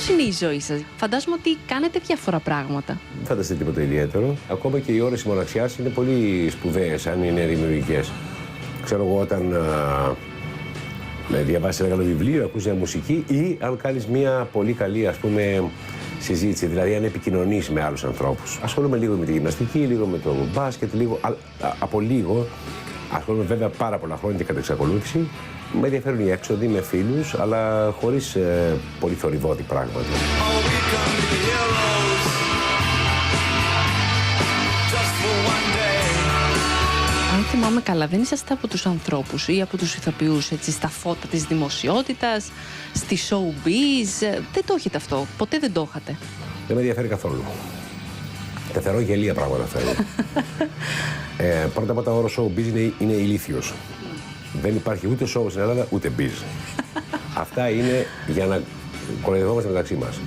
Πώς είναι η ζωή σας? Φαντάζομαι ότι κάνετε διάφορα πράγματα. Δεν φανταστείτε τίποτα ιδιαίτερο. Ακόμα και οι ώρες της μοναξιάς είναι πολύ σπουδαίες, αν είναι δημιουργικές. Ξέρω εγώ, όταν διαβάσεις ένα καλό βιβλίο, ακούς μια μουσική ή αν κάνεις μια πολύ καλή, ας πούμε, συζήτηση, δηλαδή αν επικοινωνείς με άλλους ανθρώπους. Ασχολούμαι λίγο με τη γυμναστική, λίγο με το μπάσκετ, λίγο, από λίγο. Ασχολούμαι βέβαια πάρα πολλά χρόνια και κατά εξακολούθηση. Με ενδιαφέρουν οι έξοδοι με φίλους, αλλά χωρίς πολύ θορυβώδη πράγματα. Αν θυμάμαι καλά, δεν είσαστε από τους ανθρώπους ή από τους ηθοποιούς έτσι, στα φώτα της δημοσιότητας, στη showbiz. Δεν το έχετε αυτό. Ποτέ δεν το είχατε. Δεν με ενδιαφέρει καθόλου. Τα θεωρώ γελία πράγματα αυτά. Πρώτα απ' όλα, ο όρος showbiz είναι ηλίθιος. Δεν υπάρχει ούτε show στην Ελλάδα, ούτε biz. Αυτά είναι για να κοροϊδευόμαστε μεταξύ μας.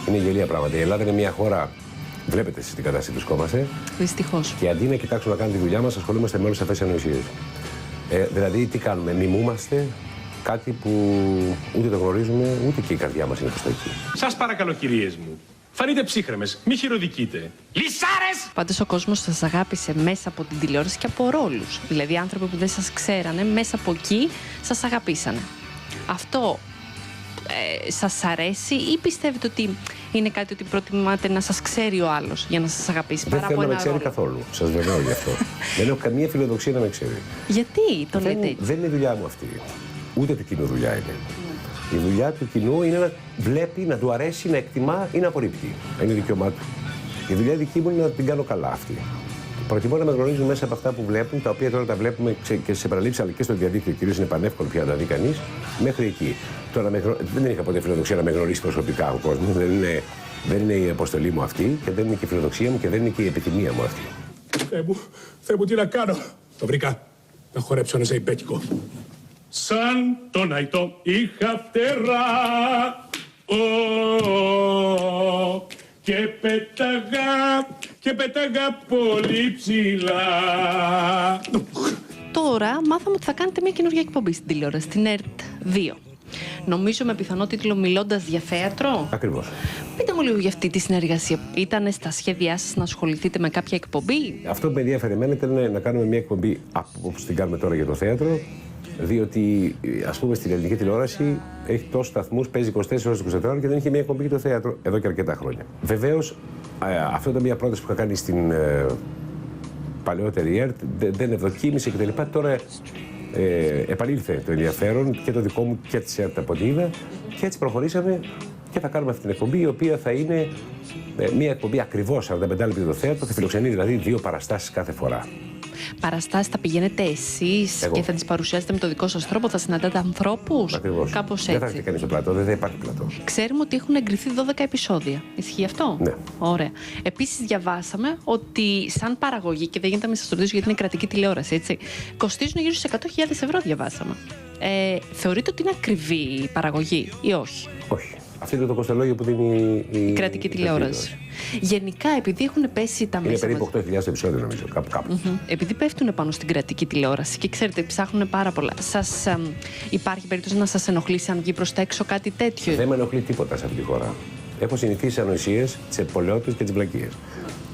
Είναι γελία πράγματα. Η Ελλάδα είναι μια χώρα, βλέπετε εσείς την κατάσταση που βρισκόμαστε. Δυστυχώς. Και αντί να κοιτάξουμε να κάνουμε τη δουλειά μας, ασχολούμαστε με όλες αυτές τις ανοησίες. Δηλαδή, τι κάνουμε, μιμούμαστε κάτι που ούτε το γνωρίζουμε, ούτε και η καρδιά μας είναι προς τα εκεί. Σας παρακαλώ, κυρίες μου, φανείτε ψύχρεμες, μη χειροδικείτε. Λυσάρες! Πάντως ο κόσμος σας αγάπησε μέσα από την τηλεόραση και από ρόλους. Δηλαδή άνθρωποι που δεν σας ξέρανε, μέσα από εκεί σας αγαπήσανε. Αυτό σας αρέσει ή πιστεύετε ότι είναι κάτι ότι προτιμάτε να σας ξέρει ο άλλος για να σας αγαπήσει? Δεν θέλω να με ξέρει καθόλου. Σας βεβαιώ γι' αυτό. Δεν έχω καμία φιλοδοξία να με ξέρει. Γιατί το λέτε έτσι? Δεν είναι η δουλειά μου αυτή. Ούτε του κοινού δουλειά είναι. Η δουλειά του κοινού είναι να βλέπει, να του αρέσει, να εκτιμά ή να απορρίπτει. Είναι δικαίωμά του. Η δουλειά δική μου είναι να την κάνω καλά αυτή. Προτιμώ να με γνωρίζουν μέσα από αυτά που βλέπουν, τα οποία τώρα τα βλέπουμε και σε παραλήψεις αλλά και στο διαδίκτυο. Κυρίως είναι πανεύκολο πια να τα δει κανείς, μέχρι εκεί. Τώρα δεν είχα ποτέ φιλοδοξία να με γνωρίσει προσωπικά ο κόσμος. Δεν είναι η αποστολή μου αυτή και δεν είναι και η φιλοδοξία μου και δεν είναι και η επιθυμία μου αυτή. Θεέ μου, τι να κάνω. Το βρήκα. Να χορέψω ένα ζεϊμπέκικο. Σαν τον αϊτό είχα φτερά. Και πέταγα πολύ ψηλά. Τώρα μάθαμε ότι θα κάνετε μια καινούργια εκπομπή στην τηλεόραση, στην ΕΡΤ 2. Νομίζω με πιθανό τίτλο «Μιλώντας για θέατρο». Ακριβώς. Πείτε μου λίγο για αυτή τη συνεργασία. Ήταν στα σχέδιά σας να ασχοληθείτε με κάποια εκπομπή? Αυτό που με ενδιαφέρει εμένα ήταν να κάνουμε μια εκπομπή όπως την κάνουμε τώρα για το θέατρο. Διότι, ας πούμε, στην ελληνική τηλεόραση έχει τόσους σταθμούς, παίζει 24 ώρες 24 ώρες και δεν είχε μια εκπομπή για το θέατρο εδώ και αρκετά χρόνια. Βεβαίως, αυτό ήταν μια πρόταση που είχα κάνει στην παλαιότερη ΕΡΤ, δεν ευδοκίμησε κτλ. Τώρα επανήλθε το ενδιαφέρον και το δικό μου και της ΕΡΤ από ό,τι είδα και έτσι προχωρήσαμε και θα κάνουμε αυτή την εκπομπή, η οποία θα είναι μια εκπομπή ακριβώς 45 λεπτά το θέατρο, θα φιλοξενεί δηλαδή 2 παραστάσεις κάθε φορά. Παραστάσεις θα πηγαίνετε εσείς και θα τις παρουσιάσετε με το δικό σας τρόπο, θα συναντάτε ανθρώπους? Ακριβώς. Κάπως έτσι. Δεν θα έρθει κανείς στο πλατό, δεν θα υπάρχει πλατό. Ξέρουμε ότι έχουν εγκριθεί 12 επεισόδια. Ισχύει αυτό? Ναι. Ωραία. Επίσης διαβάσαμε ότι σαν παραγωγή, και δεν γίνεται να σας το ρωτήσω γιατί είναι κρατική τηλεόραση, έτσι, κοστίζουν γύρω στις 100.000 ευρώ, διαβάσαμε. Θεωρείτε ότι είναι ακριβή η παραγωγή ή όχι? Όχι. Αυτό είναι το κοστολόγιο που δίνει η κρατική τηλεόραση. Γενικά, επειδή έχουν πέσει τα μέσα. Είναι περίπου 8.000 επεισόδια, νομίζω, κάπου. Επειδή πέφτουν πάνω στην κρατική τηλεόραση και ξέρετε, ψάχνουν πάρα πολλά. Υπάρχει περίπτωση να σας ενοχλήσει αν βγει προς τα έξω κάτι τέτοιο? Δεν με ενοχλεί τίποτα σε αυτή τη χώρα. Έχω συνηθίσει τις ανοησίες, τις επολαιότητες και τις βλακίες.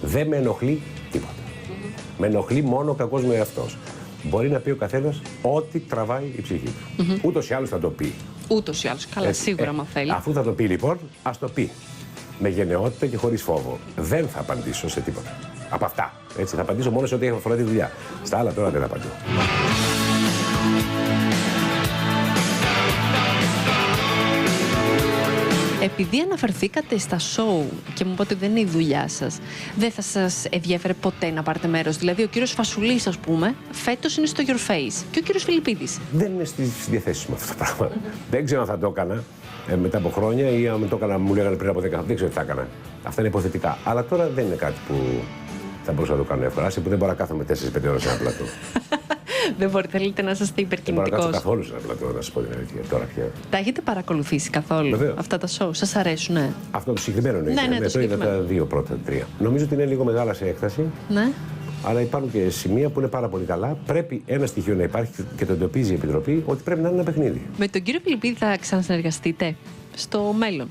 Δεν με ενοχλεί τίποτα. Με ενοχλεί μόνο ο κακός μου εαυτός. Μπορεί να πει ο καθένας ό,τι τραβάει η ψυχή του. Ούτως ή άλλως θα το πει. Ούτως ή άλλως. Καλά, σίγουρα μα θέλει. Αφού θα το πει λοιπόν, ας το πει. Με γενναιότητα και χωρίς φόβο. Δεν θα απαντήσω σε τίποτα. Από αυτά. Έτσι, θα απαντήσω μόνο σε ό,τι αφορά τη δουλειά. Στα άλλα τώρα δεν απαντώ. Επειδή αναφερθήκατε στα show και μου είπατε ότι δεν είναι η δουλειά σας, δεν θα σας ενδιαφέρε ποτέ να πάρετε μέρος? Δηλαδή, ο κύριος Φασουλής, ας πούμε, φέτος είναι στο Your Face και ο κύριος Φιλιππίδης. Δεν είναι στις διαθέσεις μου αυτά τα πράγματα. Δεν ξέρω αν θα το έκανα μετά από χρόνια ή αν το έκανα, μου λέγανε πριν από 10 χρόνια. Δεν ξέρω τι θα έκανα. Αυτά είναι υποθετικά. Αλλά τώρα δεν είναι κάτι που θα μπορούσα να το κάνω εύκολα. Άσε που δεν μπορώ να κάθομαι 4-5 ώρες σε ένα πλατό. Δεν μπορείτε, θέλετε να είστε υπερκινητικός? Δεν μπορώ να κάτσω καθόλου σε ένα πλατό, να σας πω την αλήθεια. Τώρα πια. Τα έχετε παρακολουθήσει καθόλου? Βεβαίως. Αυτά τα show? Σας αρέσουνε? Αυτό το συγκεκριμένο είναι. Ναι, το είδα τα 2 πρώτα, 3. Νομίζω ότι είναι λίγο μεγάλα σε έκταση. Ναι. Αλλά υπάρχουν και σημεία που είναι πάρα πολύ καλά. Πρέπει ένα στοιχείο να υπάρχει και το εντοπίζει η Επιτροπή, ότι πρέπει να είναι ένα παιχνίδι. Με τον κύριο Φιλιππίδη θα ξανασυνεργαστείτε στο μέλλον?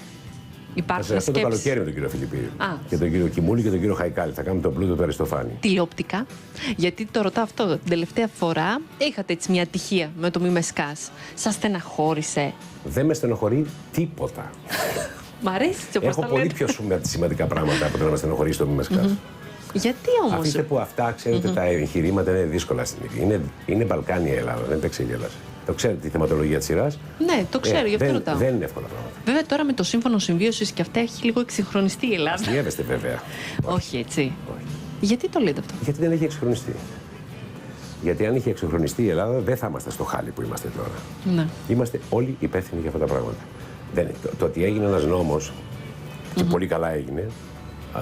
Υπάρχουν αυτό το σκέψεις. καλοκαίρι με τον κύριο Φιλιππίδη. Α. Και τον κύριο Κιμούλη και τον κύριο Χαϊκάλη. Θα κάνουμε τον πλούτο του Αριστοφάνη. Τηλεοπτικά. Γιατί το ρωτάω αυτό. Την τελευταία φορά είχατε έτσι μια ατυχία με το Μη με σκάς. Σας στεναχώρησε? Δεν με στενοχωρεί τίποτα. Μ' αρέσει έτσι όπως Έχω τα πολύ λέτε. πιο σημαντικά πράγματα από το να με στενοχωρήσει το Μη με σκάς. Γιατί όμως? Αφήστε που αυτά, ξέρετε, τα εγχειρήματα είναι δύσκολα στην Ελλάδα. Είναι Μπαλκάνια η Ελλάδα, δεν τα ξεγέλασε. Το ξέρετε τη θεματολογία της σειράς. Ναι, το ξέρω, γι' αυτό ρωτάω. Δεν είναι εύκολα πράγματα. Βέβαια τώρα με το σύμφωνο συμβίωσης και αυτά έχει λίγο εξυγχρονιστεί η Ελλάδα. Αστιεύεστε βέβαια. Όχι έτσι. Όχι. Γιατί το λέτε αυτό? Γιατί δεν έχει εξυγχρονιστεί. Γιατί αν είχε εξυγχρονιστεί η Ελλάδα, δεν θα είμαστε στο χάλι που είμαστε τώρα. Ναι. Είμαστε όλοι υπεύθυνοι για αυτά τα πράγματα. Το ότι έγινε ένας νόμος, και πολύ καλά έγινε,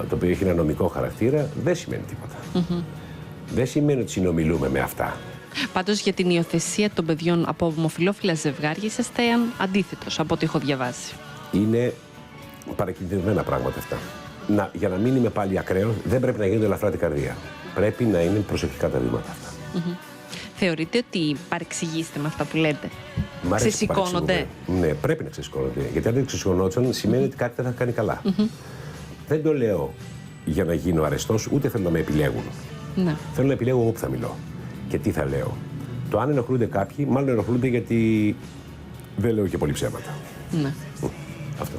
το οποίο έχει ένα νομικό χαρακτήρα, δεν σημαίνει τίποτα. Δεν σημαίνει ότι συνομιλούμε με αυτά. Πάντως για την υιοθεσία των παιδιών από ομοφυλόφιλα ζευγάρια είσαστε αντίθετος από ό,τι έχω διαβάσει. Είναι παρακινδυνευμένα πράγματα αυτά. Για να μην είμαι πάλι ακραίος, δεν πρέπει να γίνονται ελαφρά την καρδία. Πρέπει να είναι προσεκτικά τα βήματα αυτά. Θεωρείτε ότι παρεξηγήσετε με αυτά που λέτε? Μ' αρέσει που Ξεσηκώνονται? παρεξηγούμε. Ναι, πρέπει να ξεσηκώνονται. Γιατί αν δεν ξεσηκωνόντουσαν, σημαίνει ότι κάτι δεν θα κάνει καλά. Δεν το λέω για να γίνω αρεστός, ούτε θέλω να με επιλέγουν. Ναι. Θέλω να επιλέγω εγώ που θα μιλώ και τι θα λέω. Το αν ενοχλούνται κάποιοι, μάλλον ενοχλούνται γιατί δεν λέω και πολύ ψέματα. Ναι. Αυτό.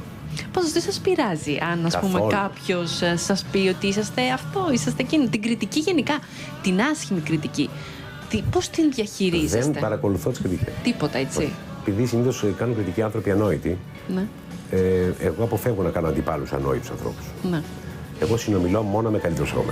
Πώς δεν σας πειράζει αν ας πούμε Καθόλου. κάποιος σας πει ότι είσαστε αυτό, είσαστε εκείνο, την κριτική γενικά, την άσχημη κριτική, πώς την διαχειρίζεστε? Δεν παρακολουθώ τις κριτικές. Τίποτα έτσι. Επειδή συνήθως κάνουν κριτική άνθρωποι ανόητοι, Ναι. εγώ αποφεύγω να κάνω αντιπάλους ανόητους ανθρώπους. Ναι. Εγώ συνομιλώ μόνο με καλύτερους εγώ.